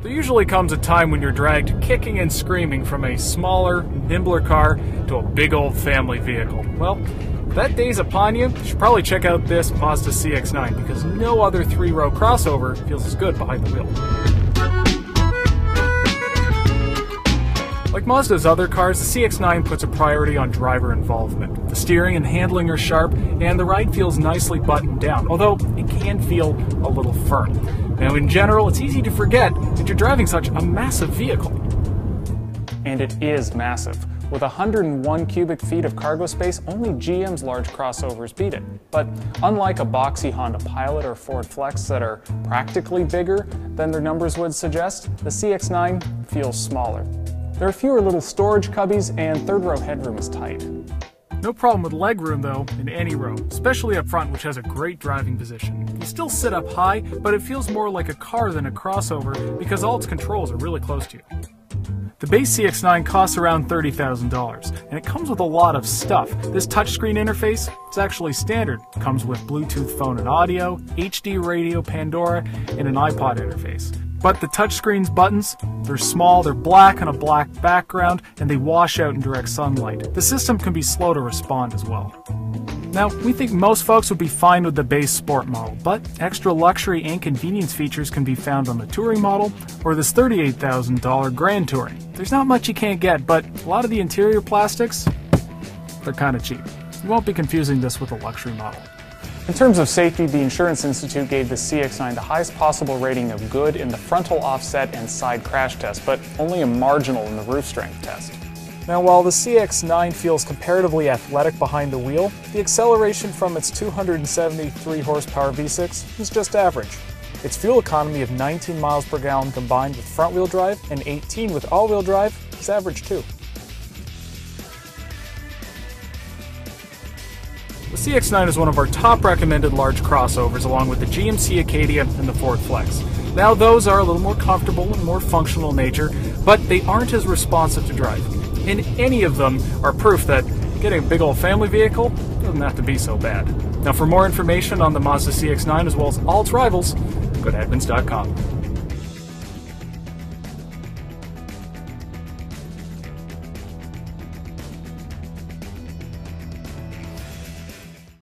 There usually comes a time when you're dragged kicking and screaming from a smaller, nimbler car to a big old family vehicle. Well, if that day's upon you, you should probably check out this Mazda CX-9 because no other three-row crossover feels as good behind the wheel. Like Mazda's other cars, the CX-9 puts a priority on driver involvement. The steering and handling are sharp, and the ride feels nicely buttoned down, although it can feel a little firm. Now, in general, it's easy to forget that you're driving such a massive vehicle. And it is massive. With 101 cubic feet of cargo space, only GM's large crossovers beat it. But unlike a boxy Honda Pilot or Ford Flex that are practically bigger than their numbers would suggest, the CX-9 feels smaller. There are fewer little storage cubbies, and third row headroom is tight. No problem with legroom though, in any row, especially up front, which has a great driving position. You still sit up high, but it feels more like a car than a crossover because all its controls are really close to you. The base CX-9 costs around $30,000, and it comes with a lot of stuff. This touchscreen interface is actually standard. It comes with Bluetooth phone and audio, HD radio, Pandora, and an iPod interface. But the touchscreen's buttons, they're small, they're black on a black background, and they wash out in direct sunlight. The system can be slow to respond as well. Now, we think most folks would be fine with the base sport model, but extra luxury and convenience features can be found on the touring model or this $38,000 Grand Touring. There's not much you can't get, but a lot of the interior plastics, they're kind of cheap. You won't be confusing this with a luxury model. In terms of safety, the Insurance Institute gave the CX-9 the highest possible rating of good in the frontal offset and side crash test, but only a marginal in the roof strength test. Now, while the CX-9 feels comparatively athletic behind the wheel, the acceleration from its 273 horsepower V6 is just average. Its fuel economy of 19 miles per gallon combined with front-wheel drive and 18 with all-wheel drive is average too. The CX-9 is one of our top recommended large crossovers along with the GMC Acadia and the Ford Flex. Now those are a little more comfortable and more functional in nature, but they aren't as responsive to drive. And any of them are proof that getting a big old family vehicle doesn't have to be so bad. Now for more information on the Mazda CX-9 as well as all its rivals, go to Edmunds.com.